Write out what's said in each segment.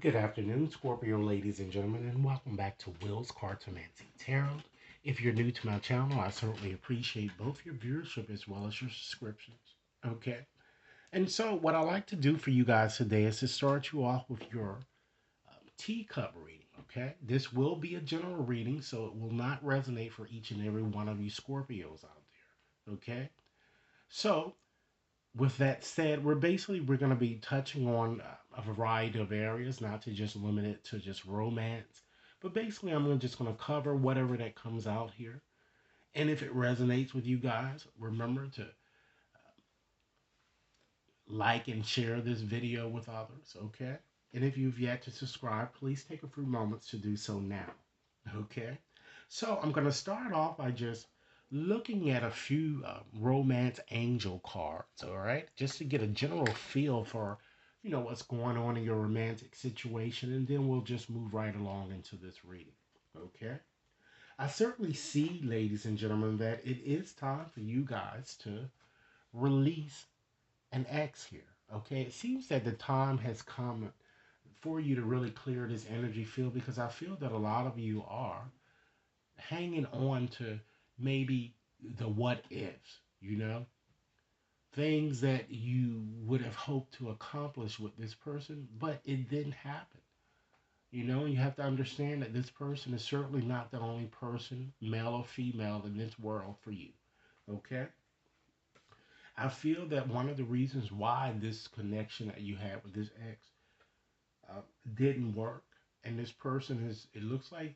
Good afternoon, Scorpio ladies and gentlemen, and welcome back to Will's Cartomancy Tarot. If you're new to my channel, I certainly appreciate both your viewership as well as your subscriptions. Okay, and so what I like to do for you guys today is to start you off with your teacup reading. Okay, this will be a general reading, so it will not resonate for each and every one of you Scorpios out there. Okay, so with that said, we're going to be touching on a variety of areas, not to just limit it to just romance, but basically just going to cover whatever that comes out here. And if it resonates with you guys, remember to like and share this video with others, okay? And if you've yet to subscribe, please take a few moments to do so now, okay? So I'm going to start off by just looking at a few romance angel cards, all right? Just to get a general feel for, what's going on in your romantic situation, and then we'll just move right along into this reading, okay? I certainly see, ladies and gentlemen, that it is time for you guys to release an X here. Okay, it seems that the time has come for you to really clear this energy field because I feel that a lot of you are hanging on to maybe the what ifs, things that you would have hoped to accomplish with this person, but it didn't happen. You have to understand that this person is certainly not the only person, male or female, in this world for you. Okay? I feel that one of the reasons why this connection that you had with this ex uh, didn't work, and this person is, it looks like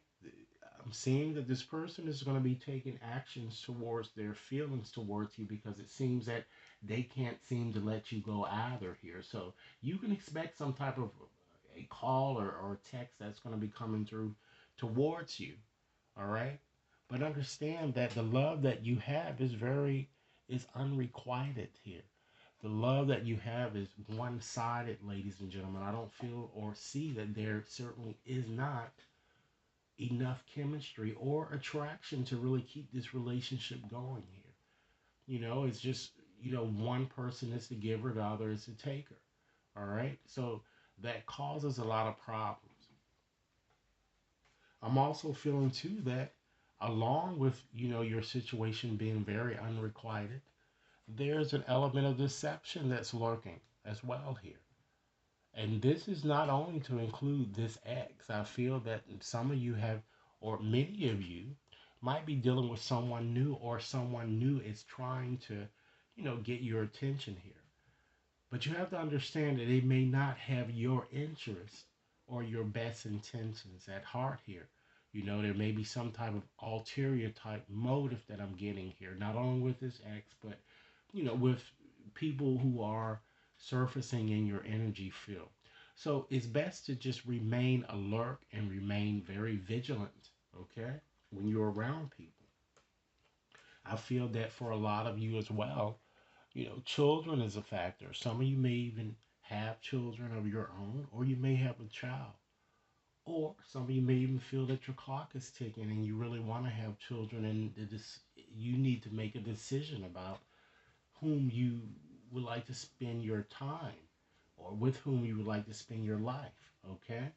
I'm seeing that this person is going to be taking actions towards their feelings towards you because it seems that they can't seem to let you go either here. So you can expect some type of a call or text that's going to be coming through towards you. All right. But understand that the love that you have is unrequited here. The love that you have is one sided, ladies and gentlemen. I don't feel or see that there certainly is not enough chemistry or attraction to really keep this relationship going here. It's just, one person is the giver, the other is the taker. All right. So that causes a lot of problems. I'm also feeling too that along with, your situation being very unrequited, there's an element of deception that's lurking as well here. And this is not only to include this ex. I feel that some of you have, or many of you, might be dealing with someone new, or someone new is trying to, get your attention here. But you have to understand that they may not have your interest or your best intentions at heart here. There may be some type of ulterior type motive that I'm getting here, not only with this ex, but, with people who are surfacing in your energy field. So it's best to just remain alert and remain very vigilant, okay, when you're around people. I feel that for a lot of you as well, children is a factor. Some of you may even have children of your own, or you may have a child. Or some of you may even feel that your clock is ticking and you really want to have children, and you need to make a decision about whom you would like to spend your time or with whom you would like to spend your life. Okay?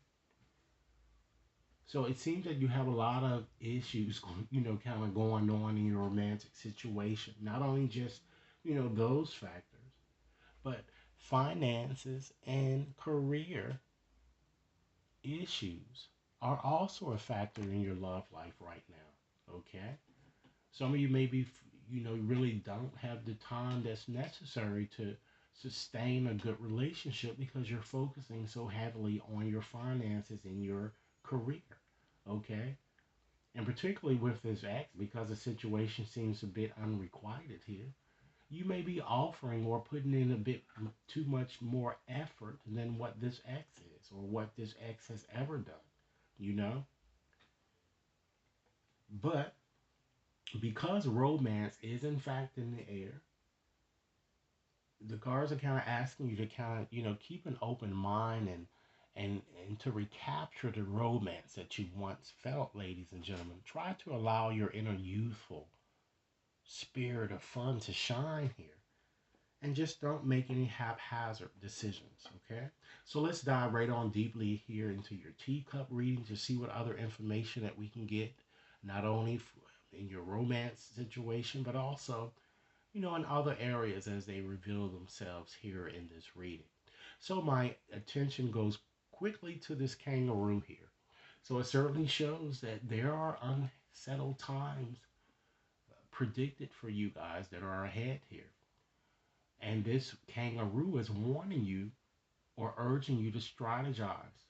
So it seems that you have a lot of issues, kind of going on in your romantic situation. Not only just, those factors, but finances and career issues are also a factor in your love life right now. Okay? Some of you maybe, really don't have the time that's necessary to sustain a good relationship because you're focusing so heavily on your finances and your career. Okay? And particularly with this ex, because the situation seems a bit unrequited here, you may be offering or putting in a bit too much more effort than what this ex is or what this ex has ever done, you know? But because romance is in fact in the air, the cards are kind of asking you to kind of, keep an open mind and to recapture the romance that you once felt, ladies and gentlemen. Try to allow your inner youthful spirit of fun to shine here. and just don't make any haphazard decisions. Okay, so let's dive right on deeply here into your teacup reading to see what other information that we can get, not only in your romance situation, but also, in other areas as they reveal themselves here in this reading. So my attention goes quickly to this kangaroo here. So it certainly shows that there are unsettled times predicted for you guys that are ahead here. And this kangaroo is warning you or urging you to strategize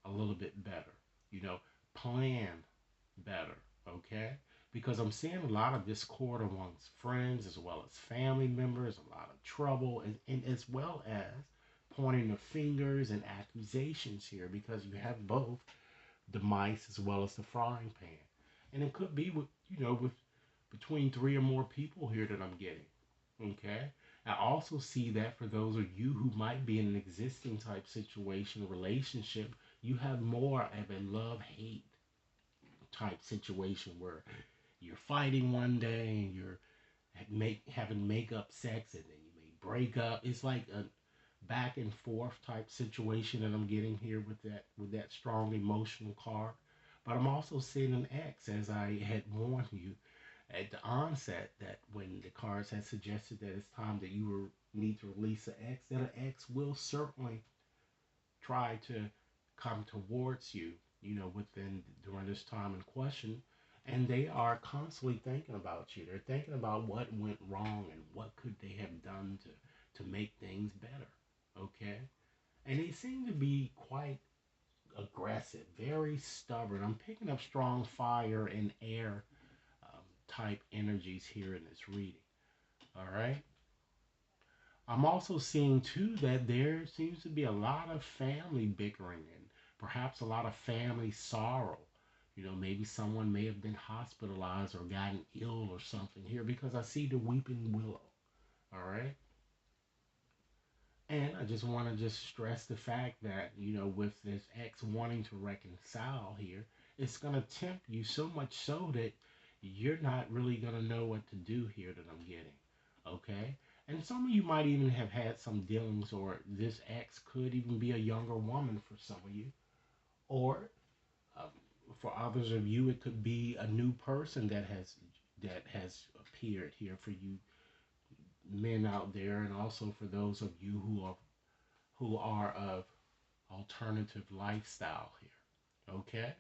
a little bit better, you know, plan better, okay? Because I'm seeing a lot of discord amongst friends as well as family members, a lot of trouble, and as well as pointing the fingers and accusations here because you have both the mice as well as the frying pan. And it could be with between three or more people here that I'm getting. Okay. I also see that for those of you who might be in an existing type situation, relationship, you have more of a love hate type situation where you're fighting one day and you're having makeup sex and then you may break up. It's like a back and forth type situation that I'm getting here with that strong emotional card. But I'm also seeing an X as I had warned you at the onset that when the cards had suggested that it's time that you need to release an X, that an X will certainly try to come towards you, within during this time in question. And they are constantly thinking about you. They're thinking about what went wrong and what could they have done to make things better. Okay? And they seem to be quite aggressive, very stubborn. I'm picking up strong fire and air type energies here in this reading. All right. I'm also seeing too that there seems to be a lot of family bickering and perhaps a lot of family sorrow. Maybe someone may have been hospitalized or gotten ill or something here because I see the weeping willow. All right. And I just want to just stress the fact that, with this ex wanting to reconcile here, it's going to tempt you so much so that you're not really going to know what to do here that I'm getting. Okay? And some of you might even have had some dealings, or this ex could even be a younger woman for some of you. Or um, for others of you, it could be a new person that has appeared here for you men out there, and also for those of you who are of alternative lifestyle here. Okay?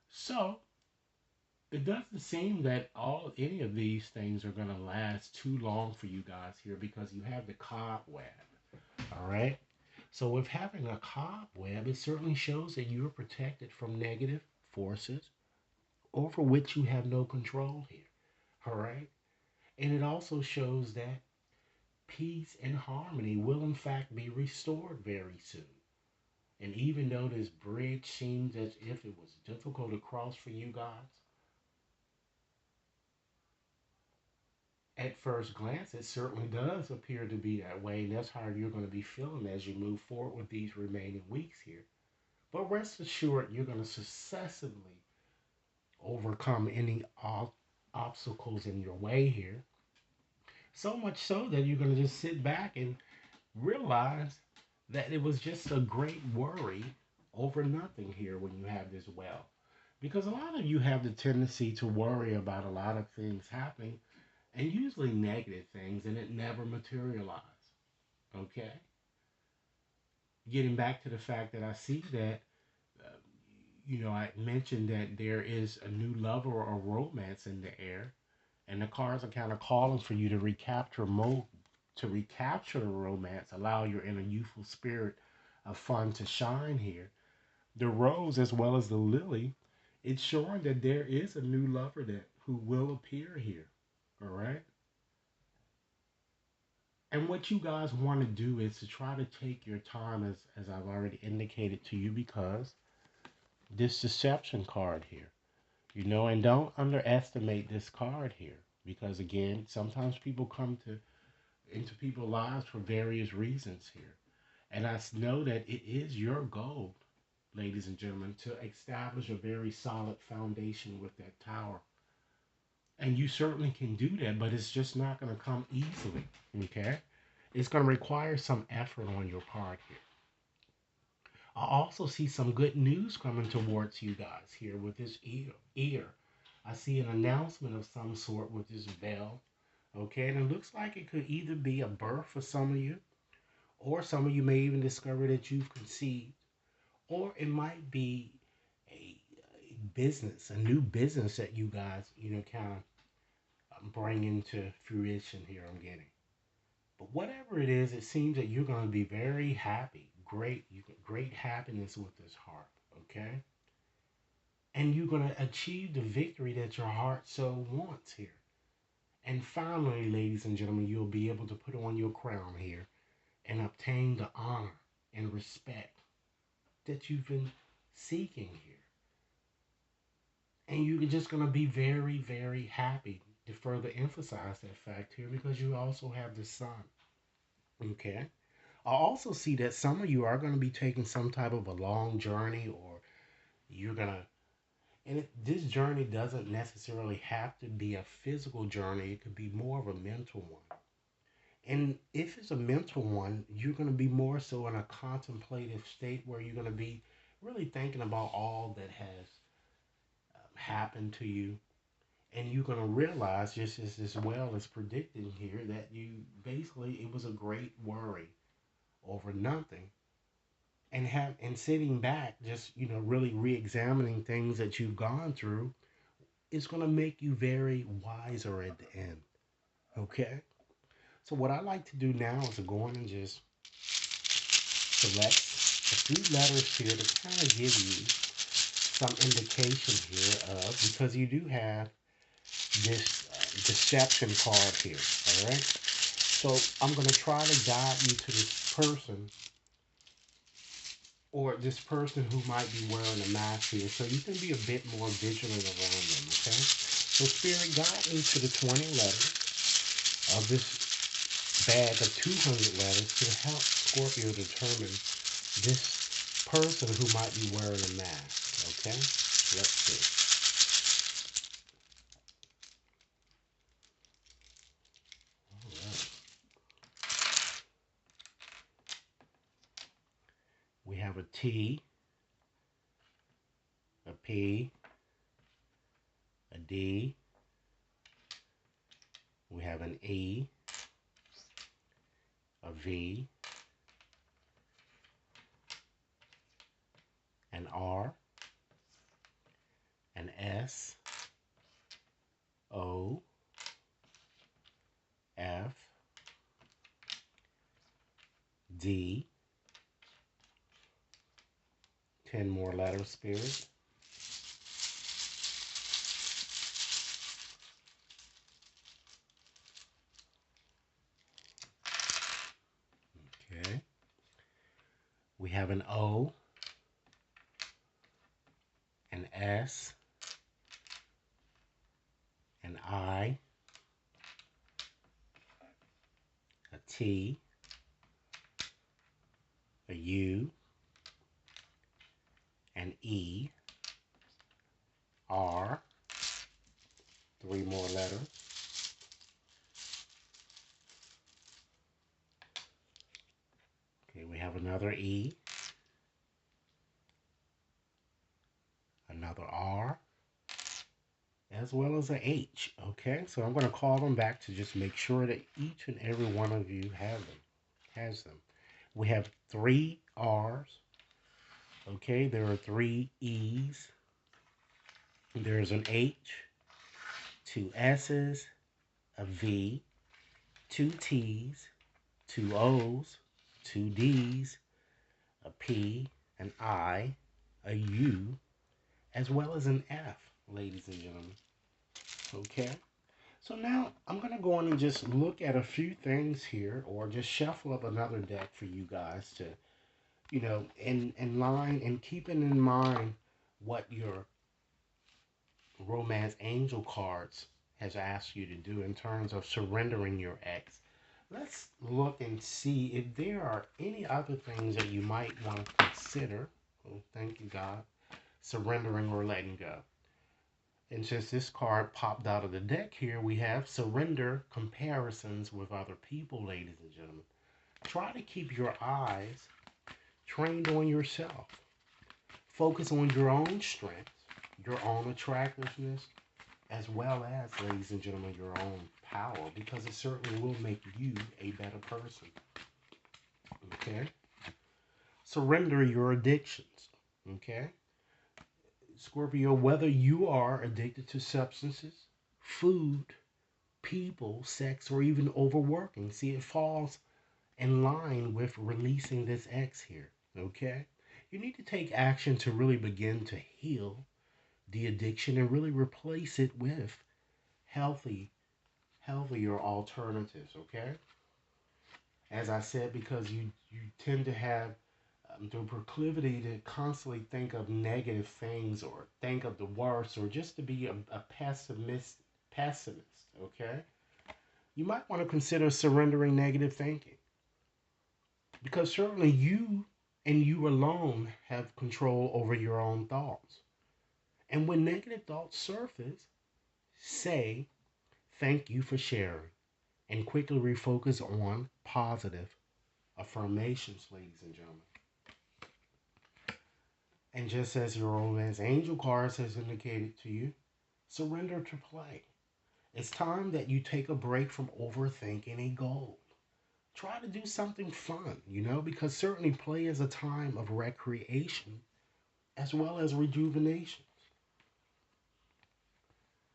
So it doesn't seem that any of these things are gonna last too long for you guys here because you have the cobweb. Alright? So with having a cobweb, it certainly shows that you're protected from negative forces over which you have no control here. Alright? And it also shows that peace and harmony will in fact be restored very soon. And even though this bridge seems as if it was difficult to cross for you guys, at first glance, it certainly does appear to be that way. And that's how you're going to be feeling as you move forward with these remaining weeks here. But rest assured, you're going to successively overcome any obstacles in your way here. So much so that you're going to just sit back and realize that it was just a great worry over nothing here when you have this well. Because a lot of you have the tendency to worry about a lot of things happening and usually negative things and it never materializes. Okay? Getting back to the fact that I see that, uh, I mentioned that there is a new lover or romance in the air, and the cards are kind of calling for you to recapture the romance, allow your inner youthful spirit of fun to shine here. The rose as well as the lily, it's showing that there is a new lover that who will appear here. All right. And what you guys want to do is to try to take your time, as I've already indicated to you, because this deception card here, and don't underestimate this card here, because again, sometimes people come to into people's lives for various reasons here. And I know that it is your goal, ladies and gentlemen, to establish a very solid foundation with that tower And you certainly can do that, but it's just not going to come easily. Okay? It's going to require some effort on your part here. I also see some good news coming towards you guys here with this ear. I see an announcement of some sort with this bell. Okay, and it looks like it could either be a birth for some of you, or some of you may even discover that you've conceived, or it might be a business, a new business that you guys, kind of bring into fruition here. I'm getting. But whatever it is, it seems that you're going to be very happy. Great happiness with this heart. Okay, and you're going to achieve the victory that your heart so wants here. And finally, ladies and gentlemen, you'll be able to put on your crown here and obtain the honor and respect that you've been seeking here. And you're just going to be very, very happy to further emphasize that fact here because you also have the sun. Okay. I also see that some of you are going to be taking some type of a long journey, or you're going to, this journey doesn't necessarily have to be a physical journey, it could be more of a mental one. And if it's a mental one, you're going to be more so in a contemplative state where you're going to be really thinking about all that has happened to you. And you're going to realize, just as well as predicting here, that you basically, it was a great worry over nothing. And sitting back, just, really re examining things that you've gone through, is going to make you very wiser at the end. Okay? So, what I like to do now is to go in and just select a few letters here to kind of give you some indication here of, because you do have this deception card here, all right? So I'm going to try to guide you to this person, or this person who might be wearing a mask here, so you can be a bit more vigilant around them, okay? So Spirit, guide me to the 20 letters of this bag of 200 letters to help Scorpio determine this person who might be wearing a mask, okay? Let's see. All right. We have a T, a P, a D, we have an E, a V, an R, an S, O, F, D, 10 more letters, Spirit. Okay. We have an O, an S, an I, a T, a U, an E, R, 3 more letters. Okay, we have another E, another R, as well as a H. Okay, so I'm going to call them back to just make sure that each and every one of you has them. We have 3 R's. Okay, there are 3 E's. There's an H, 2 S's, a V, 2 T's, 2 O's, 2 D's, a P, an I, a U, as well as an F, ladies and gentlemen. Okay? So now I'm going to go on and just look at a few things here, or just shuffle up another deck for you guys to, in line, and keeping in mind what your romance angel cards has asked you to do in terms of surrendering your ex. Let's look and see if there are any other things that you might want to consider. Oh, thank you, God. Surrendering or letting go. And since this card popped out of the deck here, we have surrender comparisons with other people, ladies and gentlemen. Try to keep your eyes trained on yourself. Focus on your own strengths, your own attractiveness, as well as, ladies and gentlemen, your own power, because it certainly will make you a better person. Okay? Surrender your addictions. Okay? Scorpio, whether you are addicted to substances, food, people, sex, or even overworking, see, it falls in line with releasing this X here. Okay? You need to take action to really begin to heal the addiction and really replace it with healthy, healthier alternatives. Okay? As I said, because you tend to have the proclivity to constantly think of negative things or think of the worst or just to be a pessimist, okay? You might want to consider surrendering negative thinking because certainly you and you alone have control over your own thoughts. And when negative thoughts surface, say thank you for sharing and quickly refocus on positive affirmations, ladies and gentlemen. And just as your romance angel cards has indicated to you, surrender to play. It's time that you take a break from overthinking a goal. Try to do something fun, because certainly play is a time of recreation as well as rejuvenation.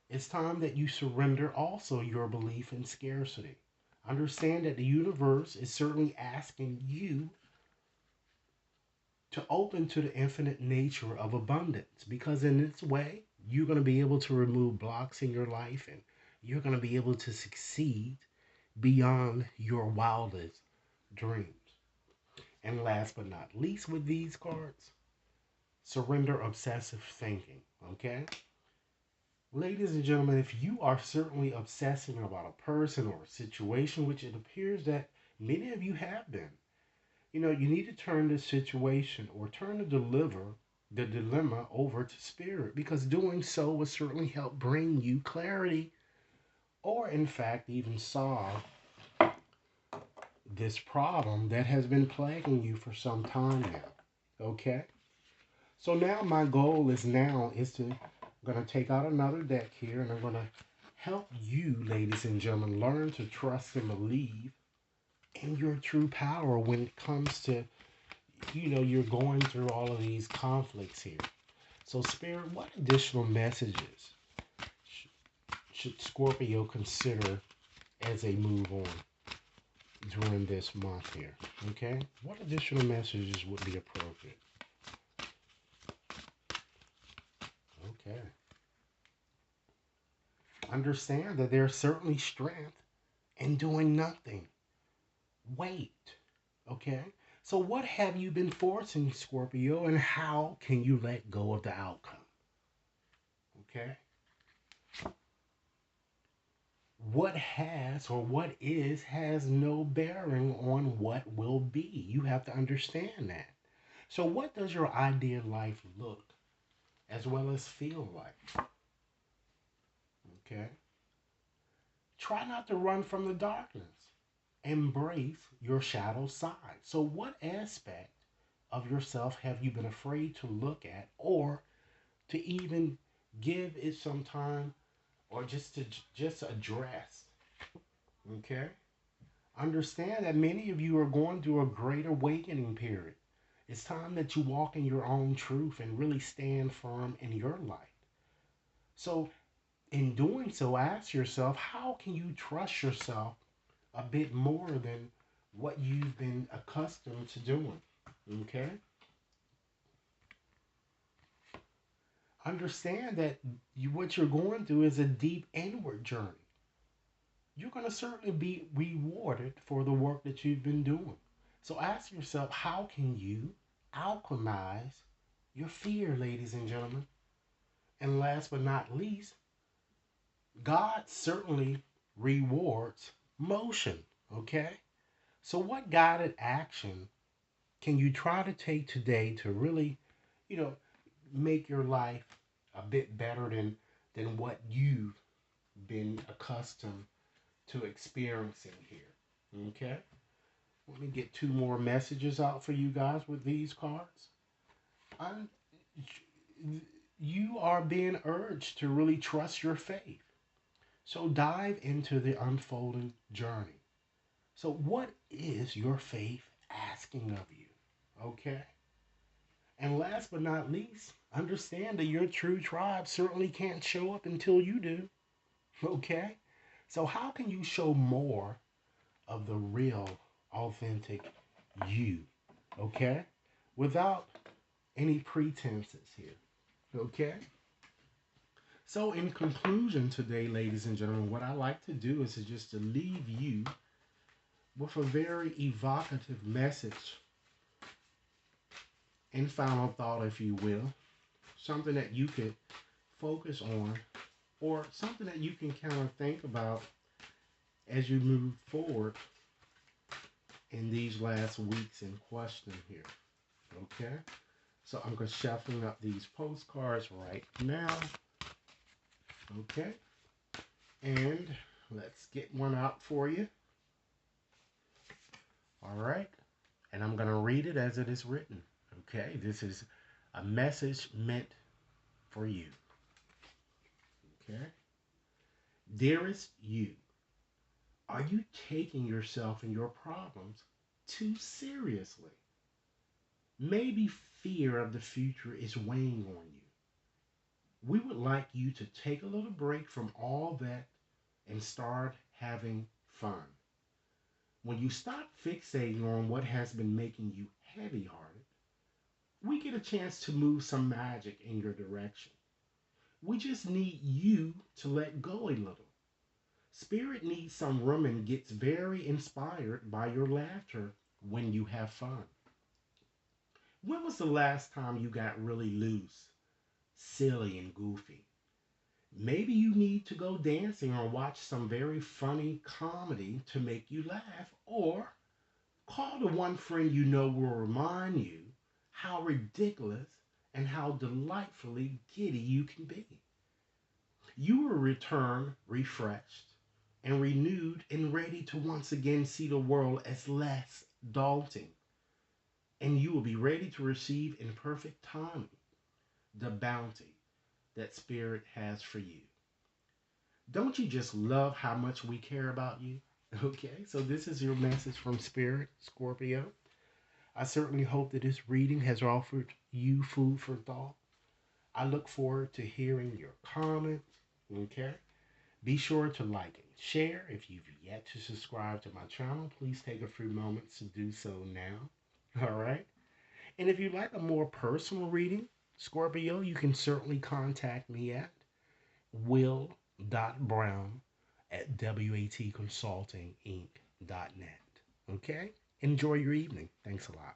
It's time that you surrender also your belief in scarcity. Understand that the universe is certainly asking you to open to the infinite nature of abundance because in this way you're going to be able to remove blocks in your life and you're going to be able to succeed beyond your wildest dreams. And last but not least with these cards, surrender obsessive thinking. Okay, ladies and gentlemen, if you are certainly obsessing about a person or a situation, which it appears that many of you have been, you need to turn this situation or turn the dilemma over to spirit because doing so will certainly help bring you clarity or, in fact, even solve this problem that has been plaguing you for some time now. Okay? So now my goal is to I'm going to take out another deck here and I'm going to help you, ladies and gentlemen, learn to trust and believe in your true power when it comes to you're going through all of these conflicts here. So, Spirit, what additional messages should Scorpio consider as they move on during this month here? Okay? What additional messages would be appropriate? Okay. Understand that there's certainly strength in doing nothing. Wait. Okay? So, what have you been forcing, Scorpio, and how can you let go of the outcome? Okay? What has or what is has no bearing on what will be. You have to understand that. So, what does your ideal life look as well as feel like? Okay? Try not to run from the darkness. Embrace your shadow side. So, what aspect of yourself have you been afraid to look at or to even give it some time or just to just address? Okay? Understand that many of you are going through a great awakening period. It's time that you walk in your own truth and really stand firm in your light. So, in doing so, ask yourself, how can you trust yourself a bit more than what you've been accustomed to doing? Okay? Understand that what you're going through is a deep inward journey. You're going to certainly be rewarded for the work that you've been doing. So ask yourself, how can you alchemize your fear, ladies and gentlemen? And last but not least, God certainly rewards motion, okay? So what guided action can you try to take today to really, you know, make your life a bit better than than what you've been accustomed to experiencing here. Okay? Let me get two more messages out for you guys with these cards. I'm, you are being urged to really trust your faith. So dive into the unfolding journey. So, what is your faith asking of you? Okay? And last but not least, understand that your true tribe certainly can't show up until you do. Okay? So, how can you show more of the real, authentic you? Okay? Without any pretenses here. Okay? So, in conclusion today, ladies and gentlemen, what I like to do is just to leave you with a very evocative message and final thought, if you will. Something that you could focus on, or something that you can kind of think about as you move forward in these last weeks in question here. Okay? So I'm just shuffling up these postcards right now. Okay? And let's get one out for you. All right? And I'm going to read it as it is written. Okay? This is a message meant for you. Okay? Dearest you, are you taking yourself and your problems too seriously? Maybe fear of the future is weighing on you. We would like you to take a little break from all that and start having fun. When you stop fixating on what has been making you heavy hearted, we get a chance to move some magic in your direction. We just need you to let go a little. Spirit needs some room and gets very inspired by your laughter when you have fun. When was the last time you got really loose, silly, and goofy? Maybe you need to go dancing or watch some very funny comedy to make you laugh, or call the one friend you know will remind you how ridiculous and how delightfully giddy you can be. You will return refreshed and renewed and ready to once again see the world as less daunting. And you will be ready to receive in perfect timing the bounty that Spirit has for you. Don't you just love how much we care about you? Okay, so this is your message from Spirit, Scorpio. I certainly hope that this reading has offered you food for thought. I look forward to hearing your comments. Okay, be sure to like and share. If you've yet to subscribe to my channel, please take a few moments to do so now. All right, and if you'd like a more personal reading, Scorpio, you can certainly contact me at will.brown at watconsultinginc.net. Okay? Enjoy your evening. Thanks a lot.